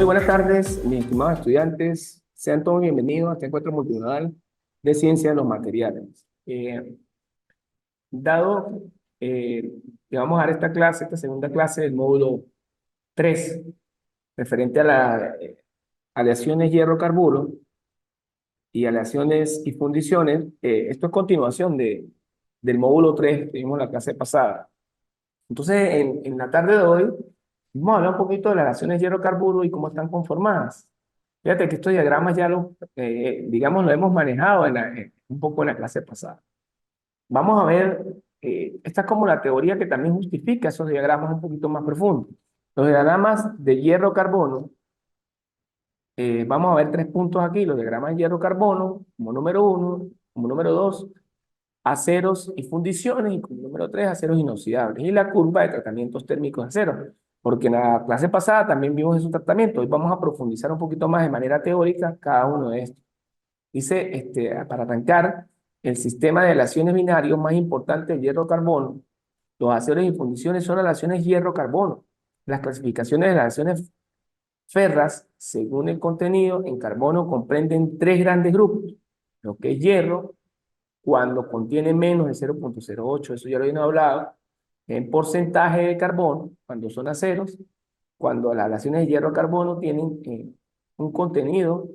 buenas tardes, mis estimados estudiantes. Sean todos bienvenidos a este encuentro multimodal de ciencia de los materiales. Dado que vamos a dar esta clase, esta segunda clase del módulo 3, referente a las aleaciones hierro-carburo y aleaciones y fundiciones, esto es continuación del módulo 3 que vimos la clase pasada. Entonces, en la tarde de hoy, vamos a hablar un poquito de las aleaciones hierro-carburo y cómo están conformadas. Fíjate que estos diagramas ya digamos, lo hemos manejado un poco en la clase pasada. Vamos a ver, esta es como la teoría que también justifica esos diagramas un poquito más profundos. Los diagramas de hierro-carbono, vamos a ver 3 puntos aquí, los diagramas de hierro-carbono, como número 1, como número 2, aceros y fundiciones, y como número 3, aceros inoxidables, y la curva de tratamientos térmicos de acero, porque en la clase pasada también vimos esos tratamientos. Hoy vamos a profundizar un poquito más de manera teórica cada uno de estos. Dice, para arrancar, el sistema de aleaciones binarios más importante de hierro-carbono, los aceros y fundiciones son aleaciones hierro-carbono. Las clasificaciones de las aleaciones ferras, según el contenido en carbono, comprenden 3 grandes grupos: lo que es hierro, cuando contiene menos de 0,08, eso ya lo habíamos hablado, en porcentaje de carbono, cuando son aceros, cuando las aleaciones de hierro-carbono tienen un contenido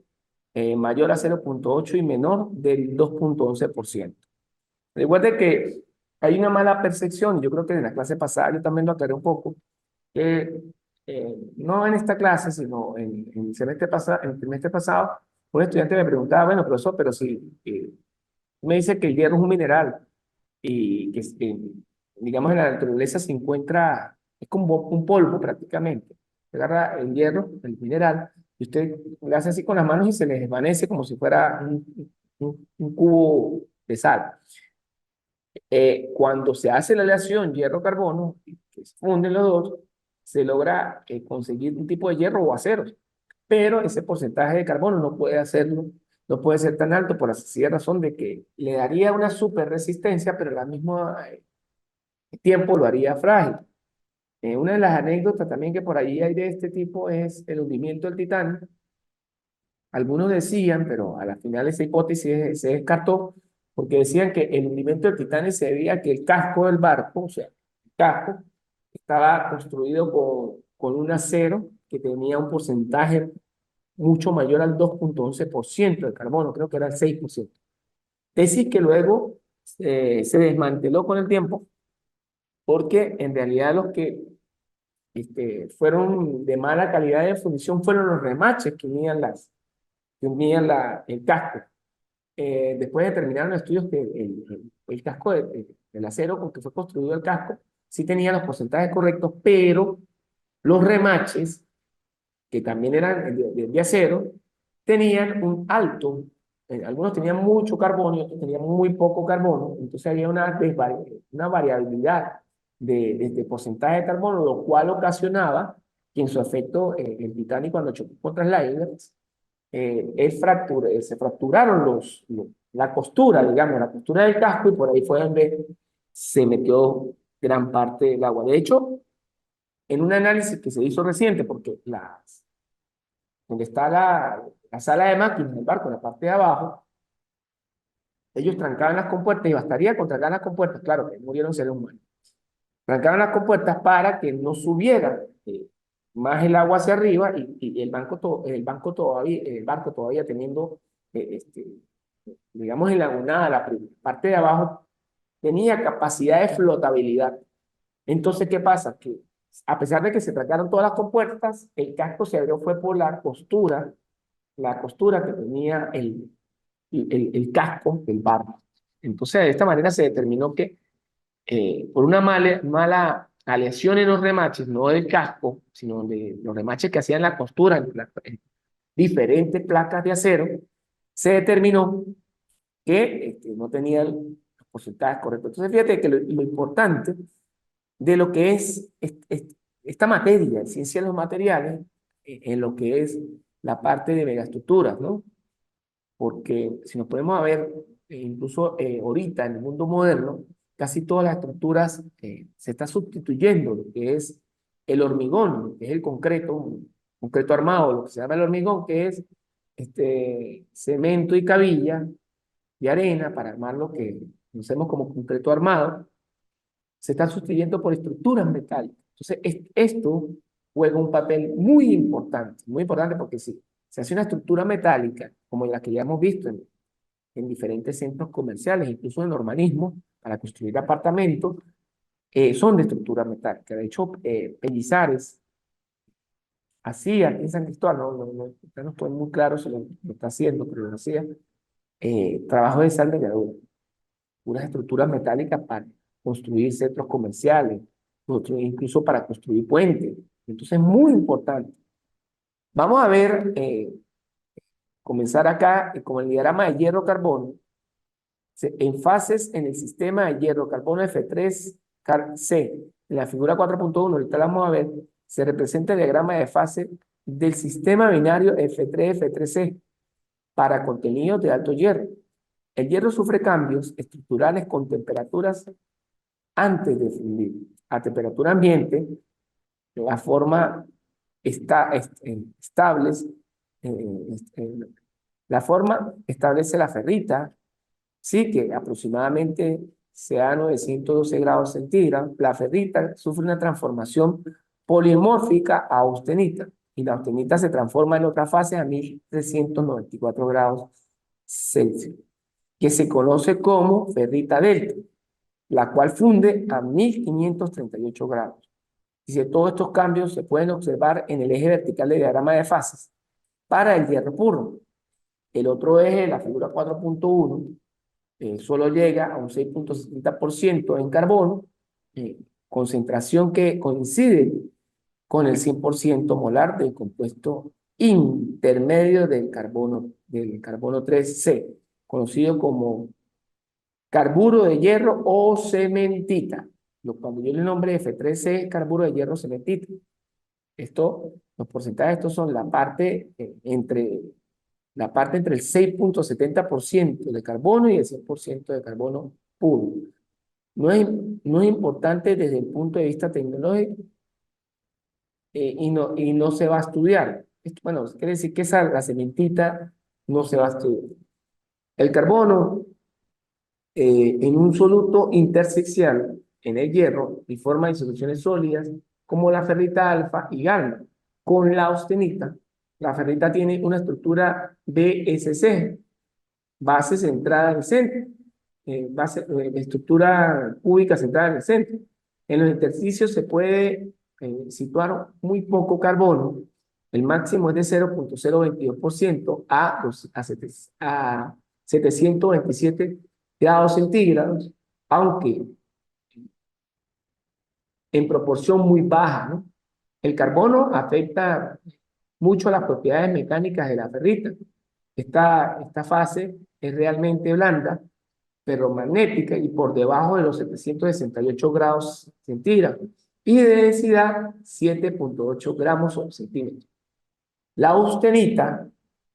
mayor a 0,8 y menor del 2,11%. Recuerde que hay una mala percepción, yo creo que en la clase pasada yo también lo aclaré un poco, que no en esta clase, sino en el trimestre pasado, un estudiante me preguntaba, bueno, profesor, pero si me dice que el hierro es un mineral y que, digamos, en la naturaleza se encuentra, es como un polvo prácticamente. Se agarra el hierro, el mineral, y usted le hace así con las manos y se le desvanece como si fuera un cubo de sal. Cuando se hace la aleación hierro-carbono, que se funden los dos, se logra conseguir un tipo de hierro o aceros, pero ese porcentaje de carbono no puede hacerlo, no puede ser tan alto por la sencilla razón de que le daría una super resistencia, pero al mismo tiempo lo haría frágil. Una de las anécdotas también que por ahí hay de este tipo es el hundimiento del Titanic. Algunos decían, pero a la final esa hipótesis se descartó, porque decían que el hundimiento del Titanic se debía a que el casco del barco, o sea, el casco, estaba construido con un acero que tenía un porcentaje mucho mayor al 2,11% de carbono, creo que era el 6%. Tesis que luego se desmanteló con el tiempo, porque en realidad los que fueron de mala calidad de fundición fueron los remaches que unían el casco. Después determinaron los estudios que el casco del acero con que fue construido el casco sí tenía los porcentajes correctos, pero los remaches, que también eran de acero, tenían un alto, algunos tenían mucho carbono y otros tenían muy poco carbono, entonces había una variabilidad de porcentaje de carbono, lo cual ocasionaba que en su efecto el Titanic, cuando chocó contra el iceberg, se fracturaron la costura, digamos, la costura del casco, y por ahí fue donde se metió gran parte del agua. De hecho, en un análisis que se hizo reciente, porque donde está la sala de máquinas del barco, en la parte de abajo, ellos trancaban las compuertas, y bastaría con trancar las compuertas, claro que murieron seres humanos, trancaban las compuertas para que no subiera más el agua hacia arriba, y el barco todavía teniendo, digamos, enlagunada la parte de abajo, tenía capacidad de flotabilidad. Entonces, ¿qué pasa? Que a pesar de que se trancaron todas las compuertas, el casco se abrió fue por la costura que tenía el casco del barco. Entonces, de esta manera se determinó que por una mala aleación en los remaches, no del casco, sino de los remaches que hacían la costura en diferentes placas de acero, se determinó que no tenían los porcentajes correctos. Entonces, fíjate que lo importante de lo que es esta materia, ciencia de los materiales, en lo que es la parte de megaestructuras, ¿no? Porque si nos ponemos a ver, incluso ahorita en el mundo moderno, casi todas las estructuras se está sustituyendo lo que es el hormigón, lo que es el concreto, concreto armado, lo que se llama el hormigón, que es cemento y cabilla y arena para armar lo que conocemos como concreto armado, se están sustituyendo por estructuras metálicas. Entonces, esto juega un papel muy importante porque si se hace una estructura metálica, como la que ya hemos visto en diferentes centros comerciales, incluso en urbanismo, para construir apartamentos, son de estructura metálica. De hecho, Pellizares hacía aquí en San Cristóbal, no estoy muy claro si lo está haciendo, pero lo hacía, trabajo de salvedadura, unas estructuras metálicas para construir centros comerciales, incluso para construir puentes. Entonces es muy importante. Vamos a ver, comenzar acá con el diagrama de hierro-carbono, en fases en el sistema de hierro-carbono F3C, en la figura 4.1, ahorita la vamos a ver, se representa el diagrama de fase del sistema binario F3-F3C para contenidos de alto hierro. El hierro sufre cambios estructurales con temperaturas antes de fundir. A temperatura ambiente, la forma estable, la forma establece la ferrita, sí, que aproximadamente sea a 912 grados centígrados. La ferrita sufre una transformación polimórfica a austenita y la austenita se transforma en otra fase a 1394 grados Celsius, que se conoce como ferrita delta, la cual funde a 1538 grados. Dice, todos estos cambios se pueden observar en el eje vertical del diagrama de fases para el hierro puro. El otro eje, la figura 4.1, solo llega a un 6.70% en carbono, concentración que coincide con el 100% molar del compuesto intermedio del carbono 3C, conocido como carburo de hierro o cementita. Cuando yo le nombre F3C, carburo de hierro cementita. Los porcentajes estos son la parte entre el 6.70% de carbono y el 100% de carbono puro. No es importante desde el punto de vista tecnológico, y no se va a estudiar. Bueno, quiere decir que la cementita no se va a estudiar. El carbono, en un soluto interseccional en el hierro y forma disoluciones sólidas como la ferrita alfa y gamma. Con la austenita, la ferrita tiene una estructura BSC, base centrada en el centro, estructura cúbica centrada en el centro. En los intersticios se puede situar muy poco carbono, el máximo es de 0.022% a 727 grados centígrados, aunque en proporción muy baja, ¿no? El carbono afecta mucho las propiedades mecánicas de la ferrita. Esta fase es realmente blanda, pero magnética y por debajo de los 768 grados centígrados y de densidad 7.8 gramos por centímetro. La austenita,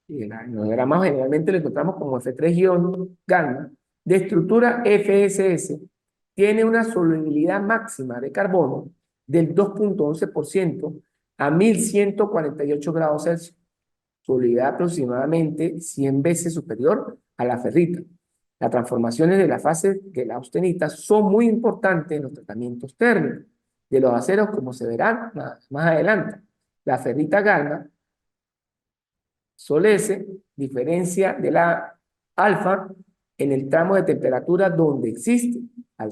en los diagramas generalmente lo encontramos como F3-gamma, de estructura FSS, tiene una solubilidad máxima de carbono del 2.11% a 1148 grados Celsius, solubilidad aproximadamente 100 veces superior a la ferrita. Las transformaciones de la fase de la austenita son muy importantes en los tratamientos térmicos de los aceros, como se verán más adelante. La ferrita gamma solece diferencia de la alfa en el tramo de temperatura donde existe, al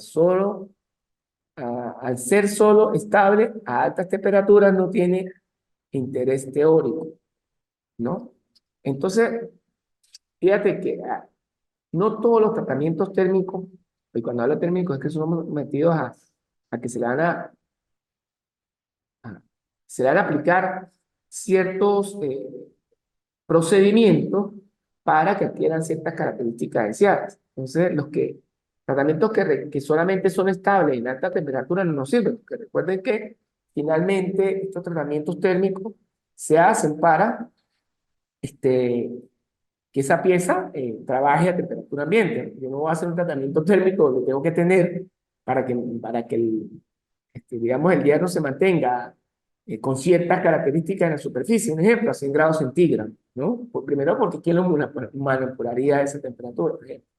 ser solo estable a altas temperaturas no tiene interés teórico, ¿no? Entonces, fíjate que no todos los tratamientos térmicos, y cuando hablo térmicos es que somos metidos a que se le van a aplicar ciertos procedimientos para que adquieran ciertas características deseadas. Entonces, tratamientos que solamente son estables en alta temperatura no nos sirven, porque recuerden que finalmente estos tratamientos térmicos se hacen para que esa pieza trabaje a temperatura ambiente. Yo no voy a hacer un tratamiento térmico, lo tengo que tener para que digamos, el hierro se mantenga con ciertas características en la superficie. Un ejemplo, a 100 grados centígrados, ¿no? Primero porque ¿quién lo manipularía a esa temperatura? Por ejemplo.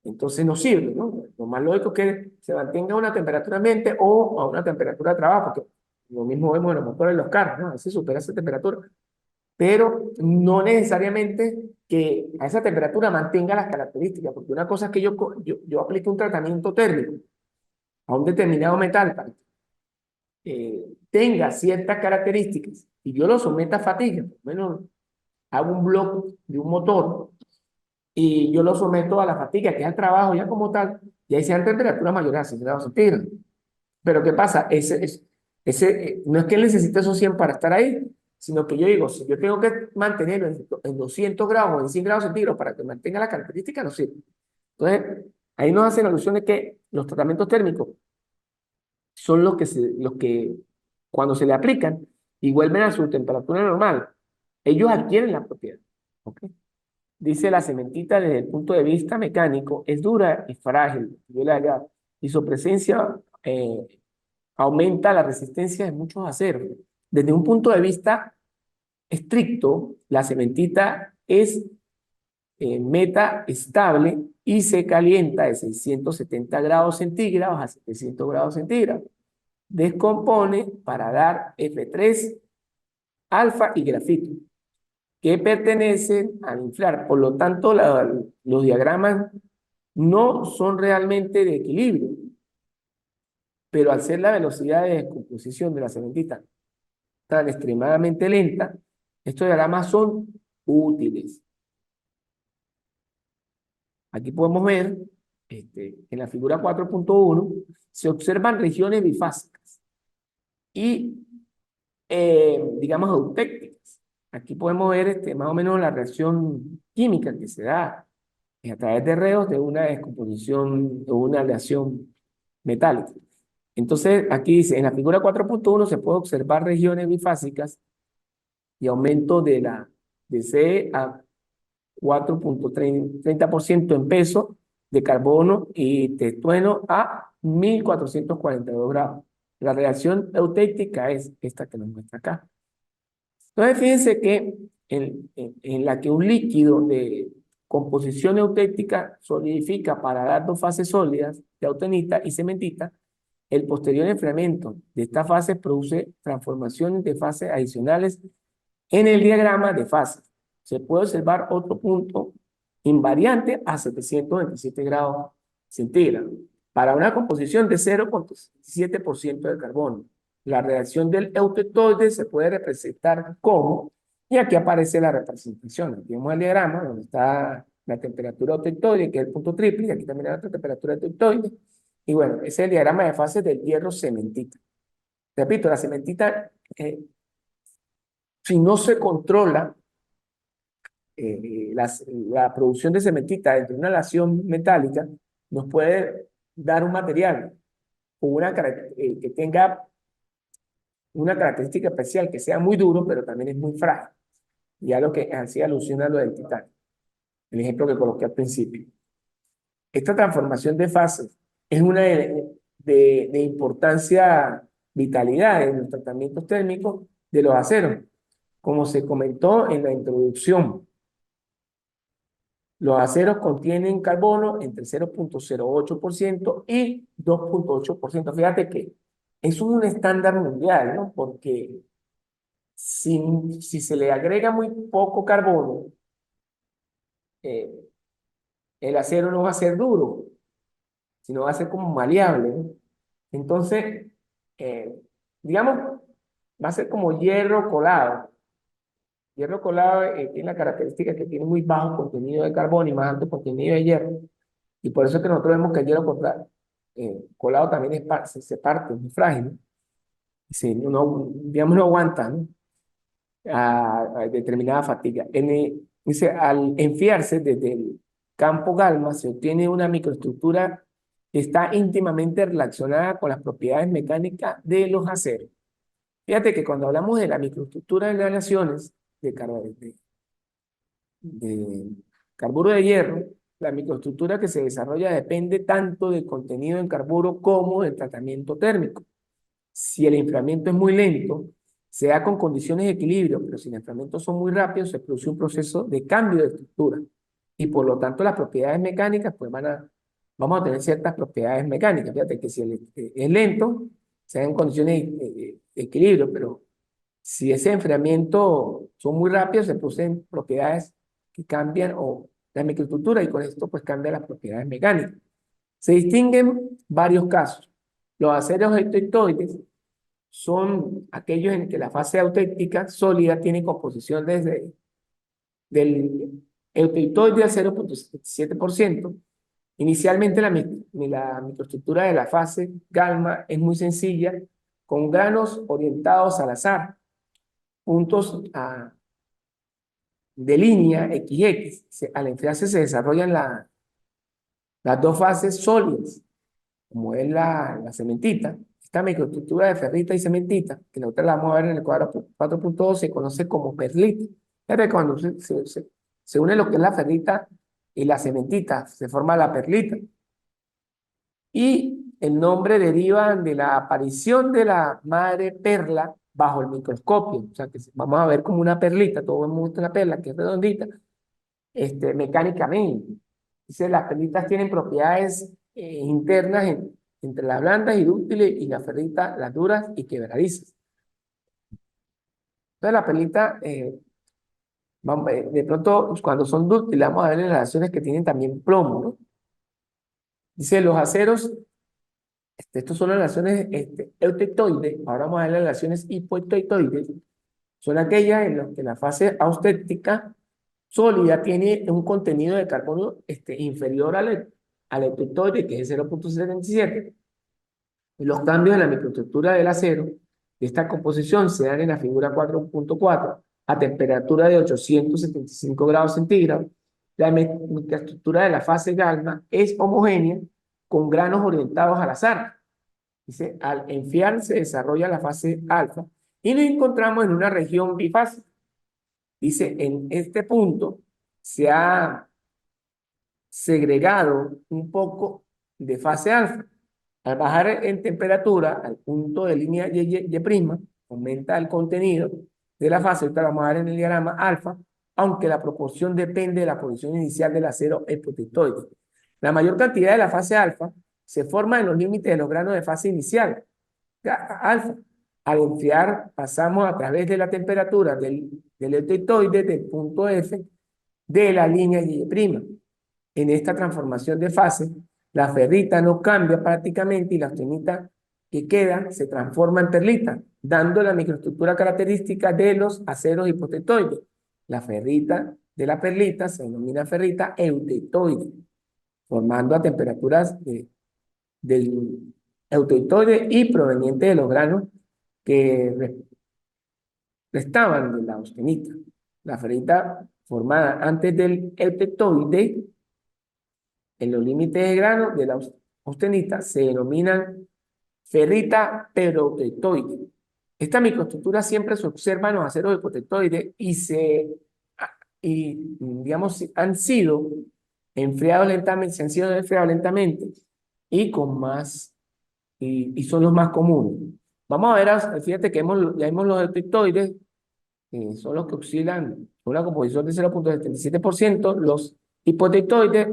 Entonces no sirve, ¿no? Lo más lógico es que se mantenga a una temperatura ambiente o a una temperatura de trabajo, porque lo mismo vemos en los motores de los carros, ¿no? A veces supera esa temperatura, pero no necesariamente que a esa temperatura mantenga las características, porque una cosa es que yo aplique un tratamiento térmico a un determinado metal para que tenga ciertas características y yo lo someta a fatiga, por lo menos hago un bloque de un motor y yo lo someto a la fatiga, que es el trabajo ya como tal, y ahí sean temperaturas mayores a 100 grados centígrados. Pero ¿qué pasa? No es que él necesite esos 100 para estar ahí, sino que yo digo, si yo tengo que mantenerlo en 200 grados o en 100 grados centígrados para que mantenga la característica, no sirve. Entonces, ahí nos hacen alusión de que los tratamientos térmicos son los que cuando se le aplican y vuelven a su temperatura normal, ellos adquieren la propiedad. ¿Ok? Dice la cementita desde el punto de vista mecánico es dura y frágil, y su presencia aumenta la resistencia de muchos aceros. Desde un punto de vista estricto, la cementita es meta estable y se calienta de 670 grados centígrados a 700 grados centígrados. Descompone para dar F3, alfa y grafito, que pertenecen al inflar. Por lo tanto, los diagramas no son realmente de equilibrio, pero al ser la velocidad de descomposición de la cementita tan extremadamente lenta, estos diagramas son útiles. Aquí podemos ver, en la figura 4.1, se observan regiones bifásicas y, digamos, eutecticas. Aquí podemos ver más o menos la reacción química que se da a través de reos de una descomposición o una aleación metálica. Entonces, aquí dice, en la figura 4.1 se puede observar regiones bifásicas y aumento de C a 4.30% en peso de carbono y testueno a 1442 grados. La reacción eutéctica es esta que nos muestra acá. Entonces, fíjense que en la que un líquido de composición eutéctica solidifica para dar dos fases sólidas de austenita y cementita, el posterior enfriamiento de esta fase produce transformaciones de fases adicionales en el diagrama de fases. Se puede observar otro punto invariante a 727 grados centígrados para una composición de 0,7% de carbono. La reacción del eutectoide se puede representar como, y aquí aparece la representación. Aquí vemos el diagrama donde está la temperatura eutectoide, que es el punto triple, y aquí también hay otra temperatura eutectoide. Y bueno, ese es el diagrama de fases del hierro cementita. Repito, la cementita, si no se controla la producción de cementita dentro de una aleación metálica, nos puede dar un material con que tenga una característica especial, que sea muy duro, pero también es muy frágil. Ya lo que hacía alusión a lo del titanio, el ejemplo que coloqué al principio. Esta transformación de fases es una de importancia vitalidad en los tratamientos térmicos de los aceros, como se comentó en la introducción. Los aceros contienen carbono entre 0,08% y 2,8%. Fíjate que es un estándar mundial, ¿no? Porque si se le agrega muy poco carbono, eh, el acero no va a ser duro, sino va a ser como maleable, ¿no? Entonces, eh, digamos, va a ser como hierro colado. Hierro colado tiene la característica que tiene muy bajo contenido de carbono y más alto contenido de hierro. Y por eso es que nosotros vemos que el hierro colado también se parte, es muy frágil, ¿no? Sí, digamos, no aguanta, ¿no? A determinada fatiga. Dice, al enfriarse desde el campo Galma se obtiene una microestructura que está íntimamente relacionada con las propiedades mecánicas de los aceros. Fíjate que cuando hablamos de la microestructura de las aleaciones de carburo de hierro, la microestructura que se desarrolla depende tanto del contenido en carburo como del tratamiento térmico. Si el enfriamiento es muy lento, se da con condiciones de equilibrio, pero si los enfriamientos son muy rápidos, se produce un proceso de cambio de estructura. Y por lo tanto, las propiedades mecánicas, pues vamos a tener ciertas propiedades mecánicas. Fíjate que si es lento, se dan condiciones de equilibrio, pero si ese enfriamiento son muy rápidos, se producen propiedades que cambian o la microestructura y con esto pues cambian las propiedades mecánicas. Se distinguen varios casos. Los aceros eutectoides son aquellos en que la fase auténtica sólida tiene composición desde del eutectoide al 0,77%. Inicialmente la microestructura de la fase gamma es muy sencilla, con granos orientados al azar, puntos de línea XX. Al enfriarse se desarrollan las dos fases sólidas, como es la cementita. Esta microestructura de ferrita y cementita, que nosotros la vamos a ver en el cuadro 4.2, se conoce como perlita. Fíjate, cuando se une lo que es la ferrita y la cementita, se forma la perlita. Y el nombre deriva de la aparición de la madre perla bajo el microscopio. O sea, que vamos a ver como una perlita, todo el mundo gusta una perla que es redondita, mecánicamente. Dice, las perlitas tienen propiedades internas entre las blandas y dúctiles y las ferritas, las duras y quebradizas. Entonces, la perlita, de pronto, pues, cuando son dúctiles, vamos a ver en las relaciones que tienen también plomo, ¿no? Dice, los aceros, estos son las relaciones eutectoides, ahora vamos a ver las relaciones hipoectoides, son aquellas en las que la fase austética sólida tiene un contenido de carbono inferior al eutectoide, que es 0,77. Los cambios en la microestructura del acero de esta composición se dan en la figura 4.4 a temperatura de 875 grados centígrados. La microestructura de la fase gamma es homogénea con granos orientados al azar. Dice, al enfriar se desarrolla la fase alfa y nos encontramos en una región bifásica. Dice, en este punto se ha segregado un poco de fase alfa. Al bajar en temperatura al punto de línea Y', aumenta el contenido de la fase, ahorita lo vamos a ver en el diagrama alfa, aunque la proporción depende de la posición inicial del acero epotectoide. La mayor cantidad de la fase alfa se forma en los límites de los granos de fase inicial, alfa. Al enfriar, pasamos a través de la temperatura del epotectoide del punto F de la línea Y'. En esta transformación de fase, la ferrita no cambia prácticamente y la austenita que queda se transforma en perlita, dando la microestructura característica de los aceros hipotectoides. La ferrita de la perlita se denomina ferrita eutectoide, formando a temperaturas del eutectoide y proveniente de los granos que restaban de la austenita. La ferrita formada antes del eutectoide en los límites de grano de la austenita se denominan ferrita peroxitoide. Esta microestructura siempre se observa en los aceros hipotectoides y digamos, han sido enfriados lentamente, se han sido enfriados lentamente y y son los más comunes. Vamos a ver, fíjate que ya vimos los hipotectoides, son los que oscilan con una composición de 0,77%, los hipotectoides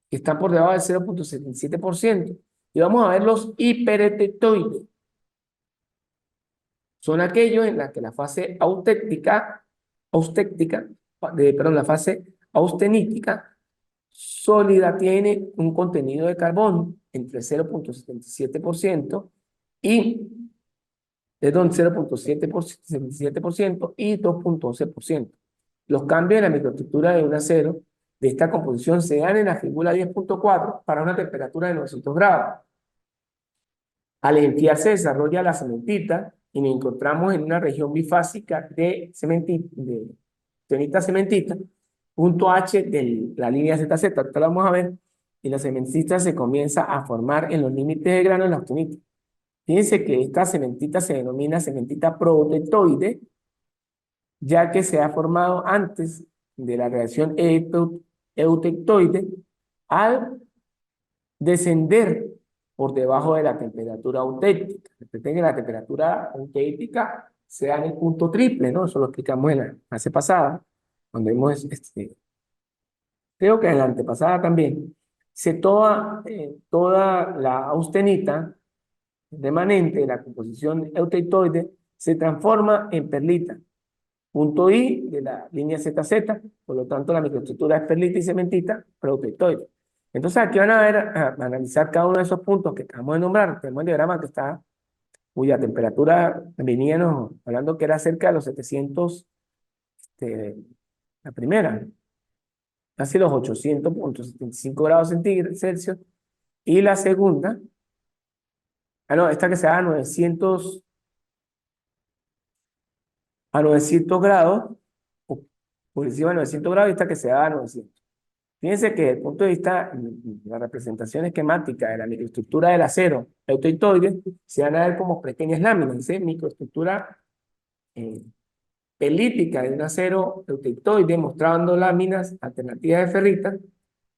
que están por debajo del 0,77%. Y vamos a ver los hiperetectoides. Son aquellos en los que la fase la fase austenítica sólida tiene un contenido de carbono entre 0,77% y, perdón, 0,77% y 2,11%. Los cambios en la microestructura de un acero de esta composición se dan en la figura 10.4 para una temperatura de 900 grados. Al enfriar se desarrolla la cementita y nos encontramos en una región bifásica de cementita, punto H de la línea ZZ. Ahorita la vamos a ver. Y la cementita se comienza a formar en los límites de grano de la austenita. Fíjense que esta cementita se denomina cementita protectoide, ya que se ha formado antes de la reacción eutectoide al descender por debajo de la temperatura auténtica. Recuerden que la temperatura auténtica sea en el punto triple, ¿no? Eso lo explicamos en la clase pasada, cuando vimos, creo que en la antepasada también. Toda la austenita remanente de la composición euteitoide se transforma en perlita. Punto I de la línea ZZ, por lo tanto la microestructura es perlita y cementita proteictoide. Entonces aquí van a ver, a analizar cada uno de esos puntos que acabamos de nombrar. Tenemos el diagrama que está, cuya temperatura veníamos hablando que era cerca de los 700, la primera, casi los 800,75 grados Celsius, y la segunda, no, esta que se da a 900 grados, o por encima de 900 grados, y esta que se da a 900. Fíjense que desde el punto de vista de la representación esquemática de la microestructura del acero euteitoide, se van a ver como pequeñas láminas, ¿sí? Microestructura eh, elíptica de un acero euteitoide, mostrando láminas alternativas de ferrita,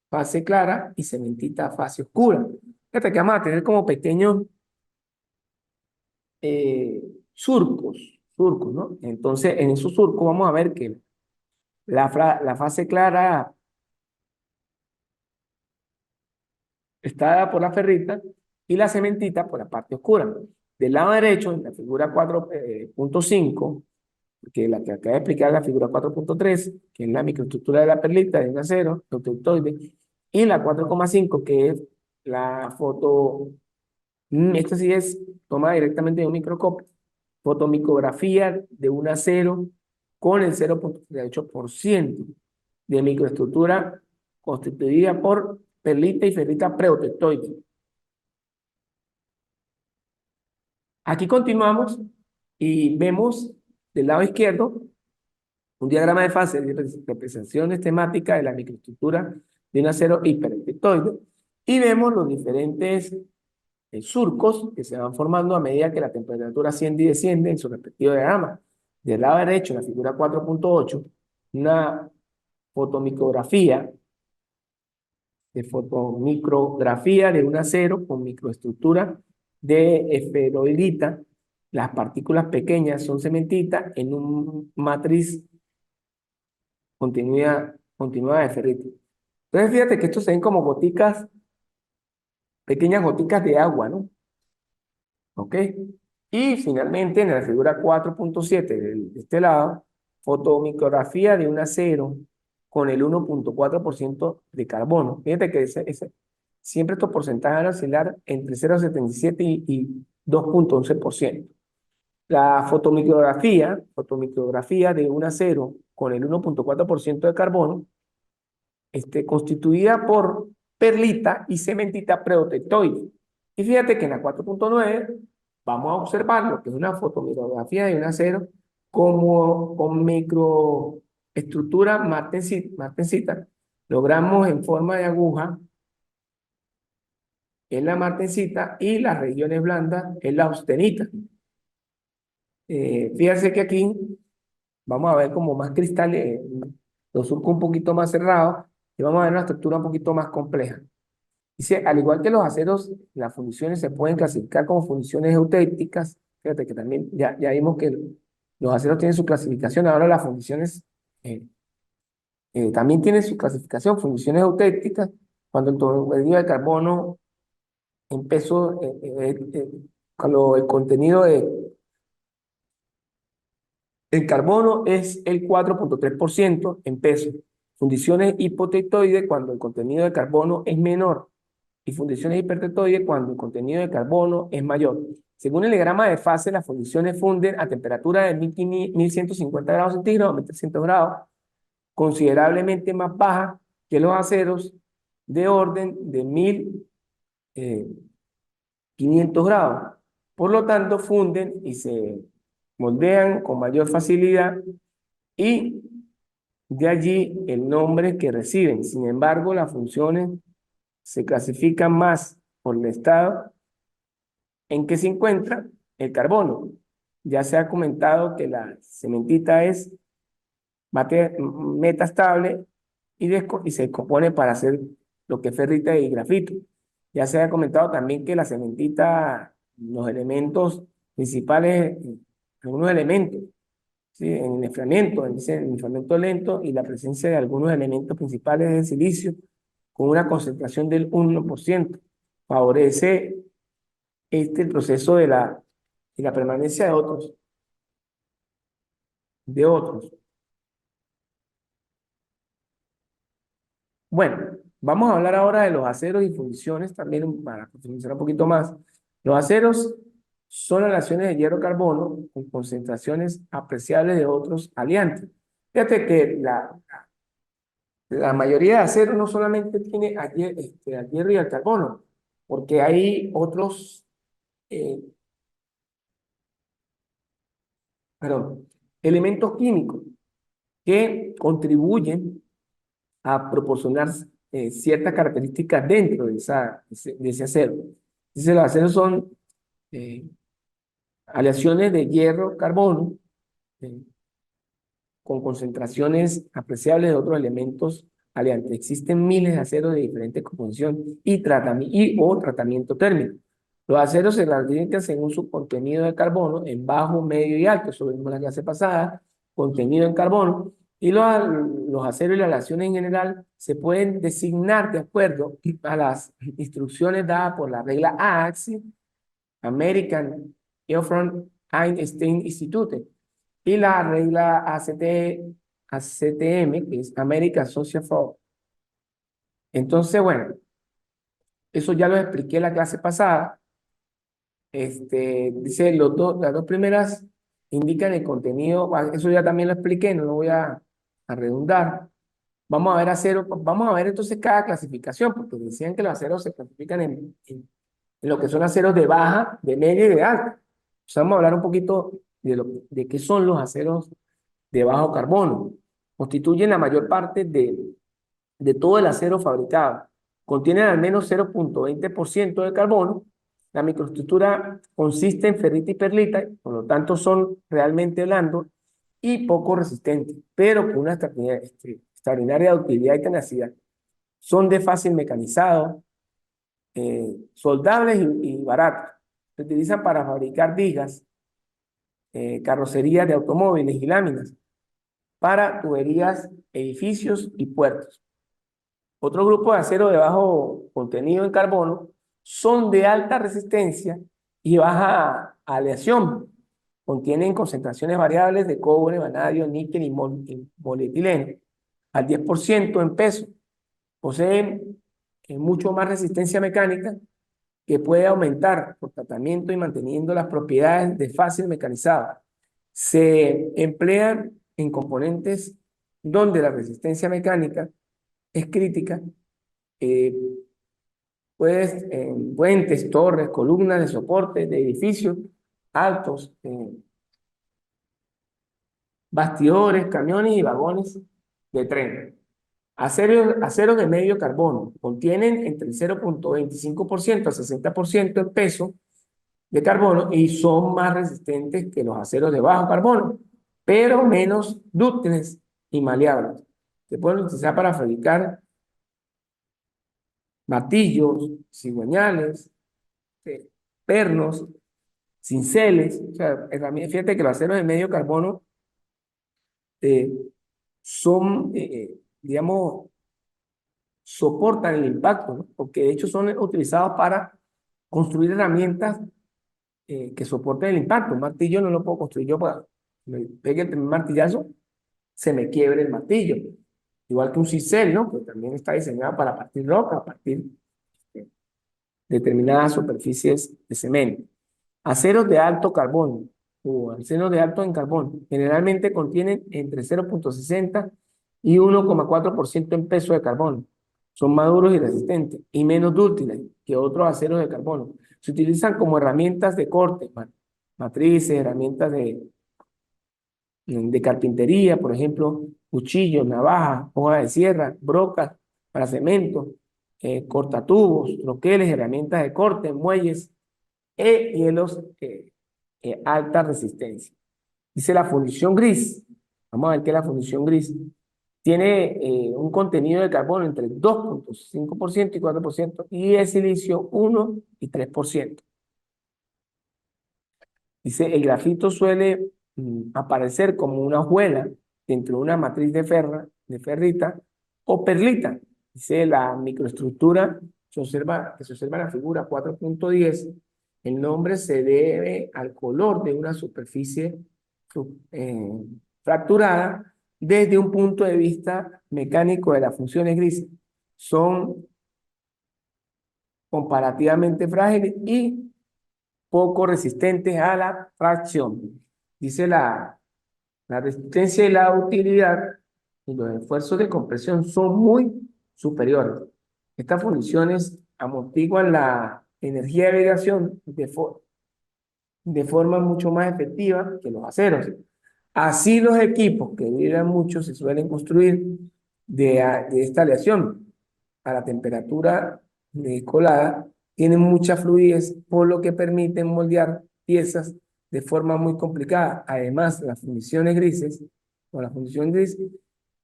fase clara, y cementita, fase oscura. Fíjate que vamos a tener como pequeños eh, surcos, ¿no? Entonces, en esos surcos vamos a ver que la fase clara está dada por la ferrita y la cementita por la parte oscura. Del lado derecho, en la figura 4.5, que la que acaba de explicar la figura 4.3, que es la microestructura de la perlita de un acero euteitoide, y la 4.5, que es la foto, esta sí es tomada directamente de un microscopio, fotomicrografía de un acero con el 0.38% de microestructura constituida por perlita y ferrita preotectoide. Aquí continuamos y vemos del lado izquierdo un diagrama de fase de representación esquemática de la microestructura de un acero hipertectoide, y vemos los diferentes surcos que se van formando a medida que la temperatura asciende y desciende en su respectivo diagrama. Del lado derecho, en la figura 4.8, una fotomicrografía de un acero con microestructura de esferoidita. Las partículas pequeñas son cementita en un matriz continuada de ferrita. Entonces fíjate que estos se ven como goticas, pequeñas goticas de agua, ¿no? ¿Ok? Y finalmente en la figura 4.7 de este lado, fotomicrografía de un acero con el 1.4% de carbono. Fíjate que siempre estos porcentajes van a oscilar entre 0,77 y 2.11%. La fotomicrografía de un acero con el 1.4% de carbono, constituida por perlita y cementita preotectoide. Y fíjate que en la 4.9 vamos a observar lo que es una fotomicrografía de un acero como con microestructura martensita. Logramos en forma de aguja en la martensita y las regiones blandas en la austenita. Fíjense que aquí vamos a ver como más cristales, los surcos un poquito más cerrados, y vamos a ver una estructura un poquito más compleja. Dice, al igual que los aceros, las fundiciones se pueden clasificar como fundiciones eutécticas. Fíjate que también ya vimos que los aceros tienen su clasificación, ahora las fundiciones también tienen su clasificación, fundiciones eutécticas, cuando el contenido de carbono empezó, cuando el contenido de el carbono es el 4.3% en peso. Fundiciones hipotectoides cuando el contenido de carbono es menor, y fundiciones hipertectoides cuando el contenido de carbono es mayor. Según el diagrama de fase, las fundiciones funden a temperatura de 1150 grados centígrados, 1300 grados, considerablemente más baja que los aceros de orden de 1500 grados. Por lo tanto, funden y se moldean con mayor facilidad, y de allí el nombre que reciben. Sin embargo, las funciones se clasifican más por el estado en que se encuentra el carbono. Ya se ha comentado que la cementita es metastable y se descompone para hacer lo que es ferrita y grafito. Ya se ha comentado también que la cementita, los elementos principales, algunos elementos, ¿sí? En el enfriamiento, en el enfriamiento lento y la presencia de algunos elementos principales de silicio con una concentración del 1% favorece el proceso de la permanencia de otros. Bueno, vamos a hablar ahora de los aceros y funciones también para profundizar un poquito más. Los aceros son relaciones de hierro-carbono con concentraciones apreciables de otros aliantes. Fíjate que la mayoría de aceros no solamente tiene al hierro y al carbono, porque hay otros, eh, perdón, elementos químicos que contribuyen a proporcionar ciertas características dentro de ese acero. Entonces, los aceros son eh, aleaciones de hierro, carbono, eh, con concentraciones apreciables de otros elementos aleantes. Existen miles de aceros de diferentes composición o tratamiento térmico. Los aceros se clasifican según su contenido de carbono en bajo, medio y alto. Eso lo vimos en la clase pasada, contenido en carbono. Y los aceros y las aleaciones en general se pueden designar de acuerdo a las instrucciones dadas por la regla AAXI, American Earthworm Einstein Institute, y la regla ACTM, que es American Social for. Entonces, bueno, eso ya lo expliqué en la clase pasada. Dice, las dos primeras indican el contenido, eso ya también lo expliqué, no lo voy a redundar. Vamos a ver entonces cada clasificación, porque decían que los aceros se clasifican en lo que son aceros de baja, de media y de alta. O sea, vamos a hablar un poquito de qué son los aceros de bajo carbono. Constituyen la mayor parte de todo el acero fabricado. Contienen al menos 0,20% de carbono. La microestructura consiste en ferrita y perlita, por lo tanto son realmente blandos y poco resistentes, pero con una extraordinaria utilidad y tenacidad. Son de fácil mecanizado, soldables y baratos. Se utilizan para fabricar vigas, carrocerías de automóviles y láminas, para tuberías, edificios y puertos. Otro grupo de acero de bajo contenido en carbono son de alta resistencia y baja aleación. Contienen concentraciones variables de cobre, vanadio, níquel y polietileno al 10% en peso. Poseen mucho más resistencia mecánica que puede aumentar por tratamiento y manteniendo las propiedades de fácil mecanizado. Se emplean en componentes donde la resistencia mecánica es crítica, eh, puentes, torres, columnas de soporte de edificios altos, bastidores, camiones y vagones de tren. Aceros de medio carbono contienen entre el 0,25% a 60% en peso de carbono y son más resistentes que los aceros de bajo carbono, pero menos dúctiles y maleables. Se pueden utilizar para fabricar martillos, cigüeñales, eh, pernos, cinceles. O sea, fíjate que los aceros de medio carbono eh, son, digamos, soportan el impacto, ¿no? Porque de hecho son utilizados para construir herramientas que soporten el impacto. Un martillo no lo puedo construir yo para me pegue el primer martillazo, se me quiebre el martillo. Igual que un cincel, ¿no? Que también está diseñado para partir roca, partir determinadas superficies de cemento. Aceros de alto carbono o aceros de alto en carbono generalmente contienen entre 0,60 y 1,4% en peso de carbono. Son más duros y resistentes y menos dúctiles que otros aceros de carbono. Se utilizan como herramientas de corte, matrices, herramientas de carpintería, por ejemplo, cuchillos, navajas, hojas de sierra, brocas para cemento, cortatubos, troqueles, herramientas de corte, muelles hielos alta resistencia. Dice la fundición gris. Vamos a ver qué es la fundición gris. tiene un contenido de carbono entre 2,5% y 4%, y de silicio 1 y 3%. Dice, el grafito suele aparecer como una hojuela dentro de una matriz de ferrita o perlita. Dice, la microestructura que se observa en la figura 4.10, el nombre se debe al color de una superficie fracturada desde un punto de vista mecánico de las funciones grises. Son comparativamente frágiles y poco resistentes a la fracción. Dice la resistencia y la utilidad y los esfuerzos de compresión son muy superiores. Estas funciones amortiguan la energía de vibración de forma mucho más efectiva que los aceros. Así los equipos que vibran mucho se suelen construir de esta aleación a la temperatura colada, tienen mucha fluidez, por lo que permiten moldear piezas de forma muy complicada. Además, las fundiciones grises, o la fundición gris,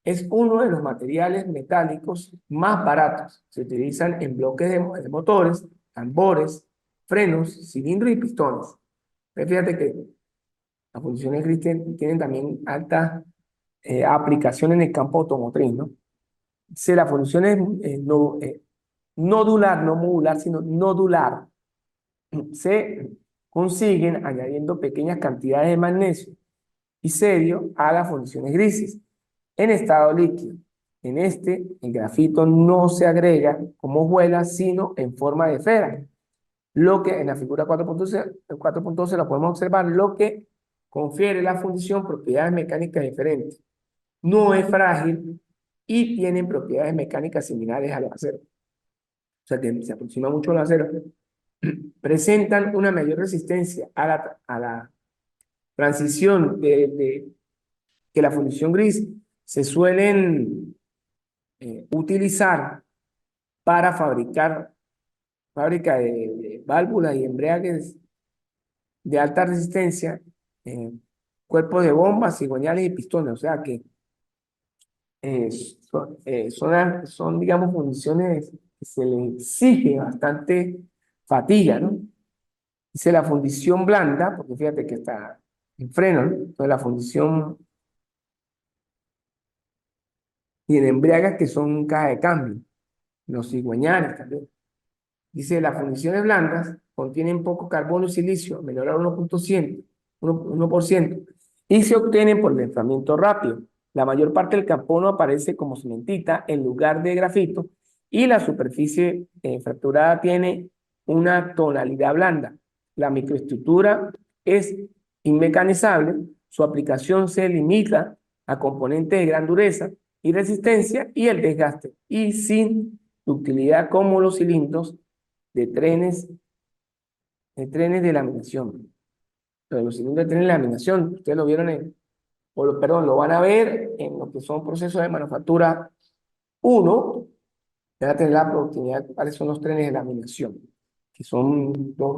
es uno de los materiales metálicos más baratos. Se utilizan en bloques de motores, tambores, frenos, cilindros y pistones. Pero fíjate que las fundiciones gris tienen también alta aplicación en el campo automotriz, ¿no? Si la función es nodular, no modular, sino nodular, se consiguen añadiendo pequeñas cantidades de magnesio y cerio a las fundiciones grises en estado líquido. En este, el grafito no se agrega como hojuela, sino en forma de esfera. Lo que en la figura 4.12 la podemos observar, lo que confiere la fundición propiedades mecánicas diferentes. No es frágil y tienen propiedades mecánicas similares a los aceros. O sea que se aproxima mucho a los aceros. Presentan una mayor resistencia a la transición que la fundición gris. Se suelen utilizar para fábrica de válvulas y embragues de alta resistencia, cuerpos de bombas, cigüeñales y pistones. O sea que son, digamos, fundiciones que se le exige bastante fatiga, ¿no? Dice la fundición blanda, porque fíjate que está en freno, ¿no? Entonces la fundición y en embriagas que son caja de cambio, los cigüeñales también. Dice, las fundiciones blandas contienen poco carbono y silicio, menor al 1%, y se obtienen por el enfriamiento rápido. La mayor parte del carbono aparece como cementita en lugar de grafito y la superficie fracturada tiene una tonalidad blanda. La microestructura es inmecanizable, su aplicación se limita a componentes de gran dureza y resistencia y el desgaste, y sin utilidad como los cilindros de trenes de laminación. Los cilindros de trenes de laminación, ustedes lo vieron perdón, lo van a ver en lo que son procesos de manufactura 1, van a tener la productividad, cuáles son los trenes de laminación, que son dos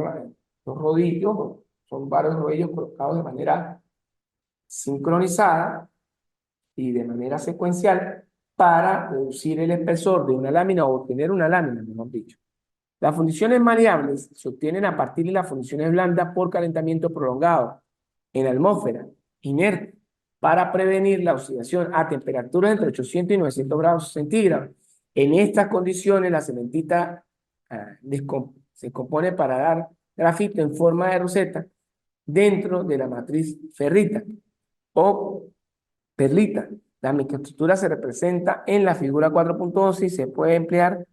rodillos, son varios rodillos colocados de manera sincronizada y de manera secuencial para reducir el espesor de una lámina o obtener una lámina, mejor dicho. Las fundiciones maleables se obtienen a partir de las fundiciones blandas por calentamiento prolongado en la atmósfera inerte para prevenir la oxidación a temperaturas entre 800 y 900 grados centígrados. En estas condiciones, la cementita se compone para dar grafito en forma de roseta dentro de la matriz ferrita o perlita. La microestructura se representa en la figura 4.11 y se puede emplear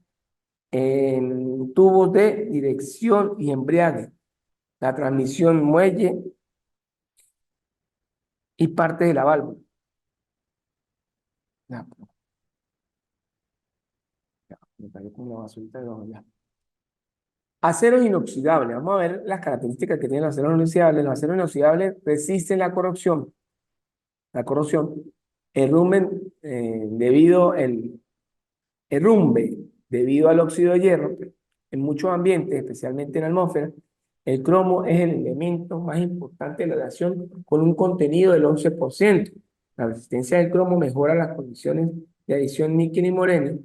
en tubos de dirección y embriague, la transmisión muelle y parte de la válvula. Me cayó con una basurita de los ya. Aceros inoxidables. Vamos a ver las características que tienen los aceros inoxidables. Los aceros inoxidables resisten la corrosión. La corrosión. Herrumbe debido al óxido de hierro. En muchos ambientes, especialmente en la atmósfera, el cromo es el elemento más importante de la aleación con un contenido del 11%. La resistencia del cromo mejora las condiciones de adición níquel y morenio.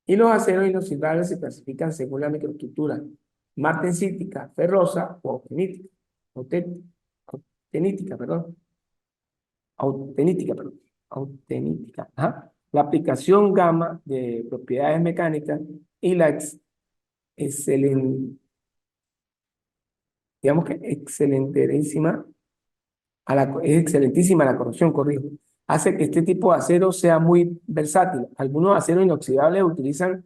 Y los aceros inoxidables se clasifican según la microestructura martensítica, ferrosa o austenítica. Austenítica, perdón. Austenítica, perdón. Austenítica. Ajá. La aplicación gamma de propiedades mecánicas y la excelente, digamos que excelentísima es excelentísima la corrosión, corrijo. Hace que este tipo de acero sea muy versátil. Algunos aceros inoxidables utilizan,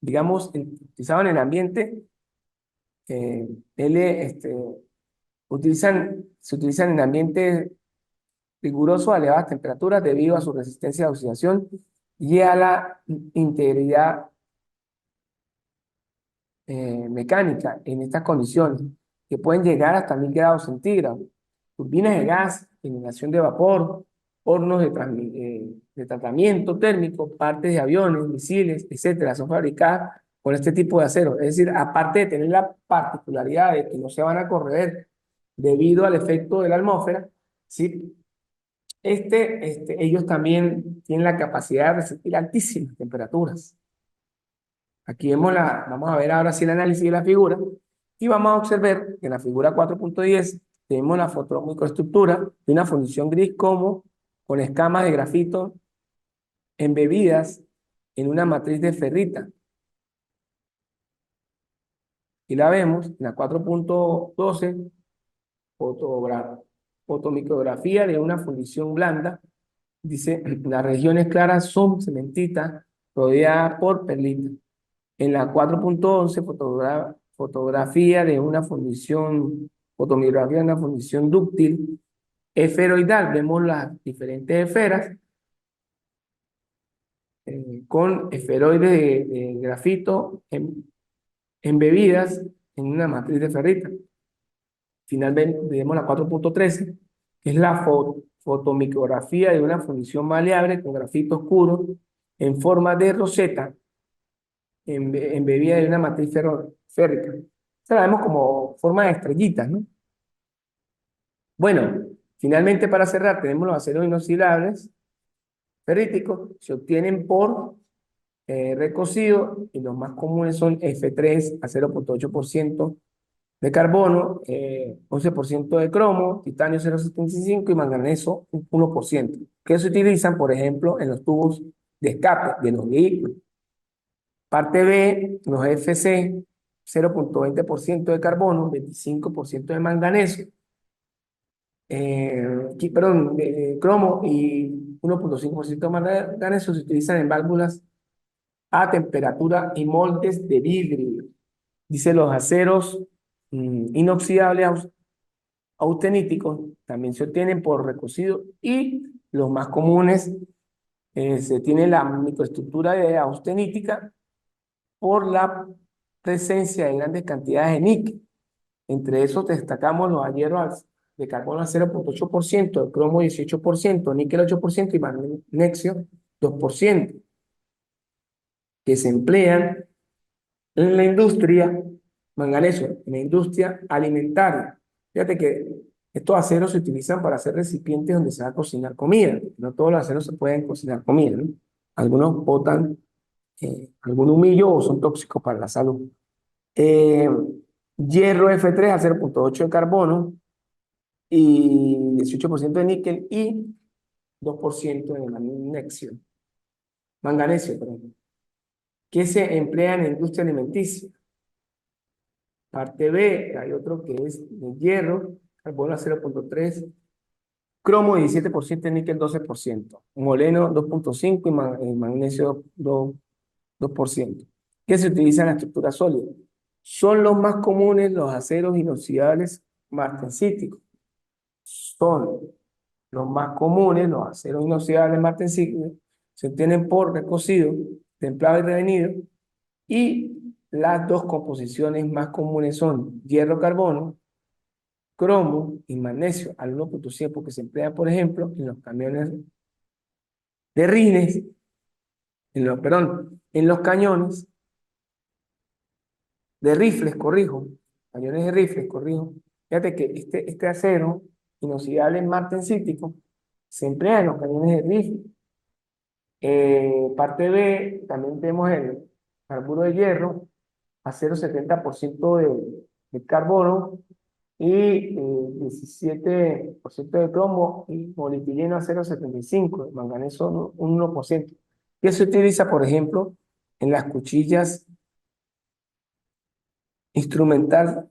digamos, utilizaban en el ambiente, eh, se utilizan en ambientes rigurosos a elevadas temperaturas debido a su resistencia a oxidación y a la integridad mecánica en estas condiciones, que pueden llegar hasta 1000 grados centígrados. Turbinas de gas, generación de vapor, hornos de tratamiento térmico, partes de aviones, misiles, etcétera, son fabricadas con este tipo de acero. Es decir, aparte de tener la particularidad de que no se van a corroer debido al efecto de la atmósfera, ¿sí? Ellos también tienen la capacidad de resistir altísimas temperaturas. Aquí vamos a ver ahora sí el análisis de la figura y vamos a observar que en la figura 4.10 tenemos la fotomicroestructura de una fundición gris como con escamas de grafito embebidas en una matriz de ferrita. Y la vemos en la 4.12, fotomicrografía de una fundición blanda. Dice, las regiones claras son cementitas rodeadas por perlitas. En la 4.11, fotomicrografía de una fundición dúctil esferoidal. Vemos las diferentes esferas con esferoides de grafito embebidas en una matriz de ferrita. Finalmente, vemos la 4.13, que es la fotomicrografía de una fundición maleable con grafito oscuro en forma de roseta embebida de una matriz férrica. Esta la vemos como forma de estrellitas, ¿no? Bueno, finalmente para cerrar tenemos los aceros inoxidables ferríticos, se obtienen por recocido y los más comunes son F3 a 0.8% de carbono, 11% de cromo, titanio 0.75 y manganeso 1%, que se utilizan, por ejemplo, en los tubos de escape de los vehículos. Parte B, los FC, 0.20% de carbono, 25% de manganeso, perdón, de cromo y 1.5% de manganeso se utilizan en válvulas a temperatura y moldes de vidrio. Dice los aceros inoxidables austeníticos también se obtienen por recocido y los más comunes se tiene la microestructura de austenítica por la presencia de grandes cantidades de níquel. Entre esos destacamos los hierros de carbono al 0.8%, el cromo 18%, níquel 8% y magnesio 2%, que se emplean en la industria, manganeso, en la industria alimentaria. Fíjate que estos aceros se utilizan para hacer recipientes donde se va a cocinar comida. No todos los aceros se pueden cocinar comida, ¿no? Algunos botan algún humillo o son tóxicos para la salud. Eh, Hierro F3 a 0.8 de carbono y 18% de níquel y 2% de manganesio, perdón, que se emplea en la industria alimenticia. Parte B, hay otro que es de hierro, carbono a 0.3, cromo 17%, níquel 12%, moleno 2.5 y magnesio 2%, que se utiliza en la estructura sólida. Son los más comunes los aceros inoxidables martensíticos. Son los más comunes los aceros inoxidables martensíticos. Se obtienen por recocido, templado y revenido. Y las dos composiciones más comunes son hierro-carbono, cromo y magnesio al 1.100, porque se emplea, por ejemplo, en los camiones de rines, en los cañones de rifles, corrijo, cañones de rifles, corrijo. Fíjate que este acero inoxidable martensítico se emplea en los cañones de rifle Parte B, también tenemos el carburo de hierro a 0,70% de carbono y 17% de cromo y molibdeno a 0,75%, de manganeso un 1%. Que se utiliza, por ejemplo, en las cuchillas instrumental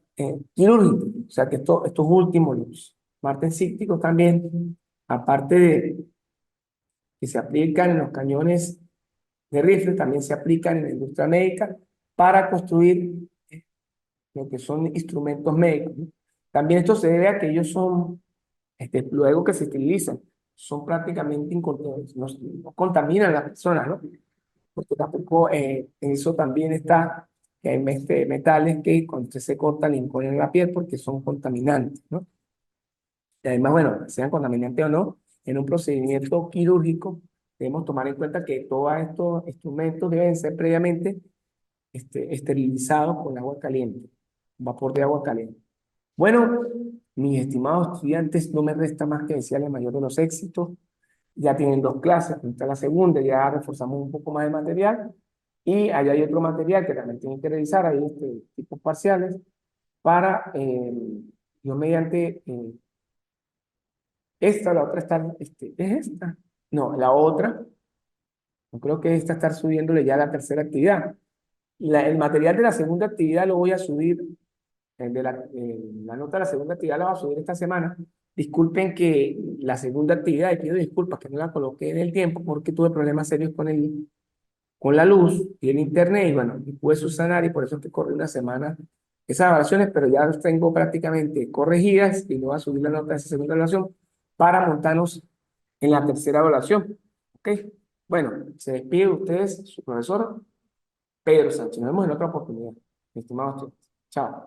quirúrgico, o sea que estos últimos, los martensísticos también, aparte de que se aplican en los cañones de rifle, también se aplican en la industria médica para construir lo que son instrumentos médicos, ¿no? También esto se debe a que ellos son, luego que se utilizan, son prácticamente incontaminables, no contaminan a las personas, ¿no? Porque tampoco en eso también está que hay metales que cuando usted se corta le imponen la piel porque son contaminantes, ¿no? Y además, bueno, sean contaminantes o no, en un procedimiento quirúrgico debemos tomar en cuenta que todos estos instrumentos deben ser previamente esterilizados con agua caliente, vapor de agua caliente. Bueno, mis estimados estudiantes, no me resta más que desearles el mayor de los éxitos. Ya tienen dos clases, esta es la segunda, ya reforzamos un poco más de material y allá hay otro material que también tienen que revisar, hay tipos parciales para, yo mediante esta, la otra está, ¿es esta? No, la otra, no creo que esta estar subiéndole ya a la tercera actividad. El material de la segunda actividad lo voy a subir, la nota de la segunda actividad la voy a subir esta semana. Disculpen que la segunda actividad, y pido disculpas que no la coloqué en el tiempo porque tuve problemas serios con la luz y el internet, y bueno, y pude subsanar y por eso es que corrí una semana esas evaluaciones, pero ya las tengo prácticamente corregidas y no voy a subir la nota de esa segunda evaluación para montarnos en la tercera evaluación. ¿Ok? Bueno, se despide de ustedes, su profesor Pedro Sánchez. Nos vemos en otra oportunidad, mi estimado estudiante. Chao.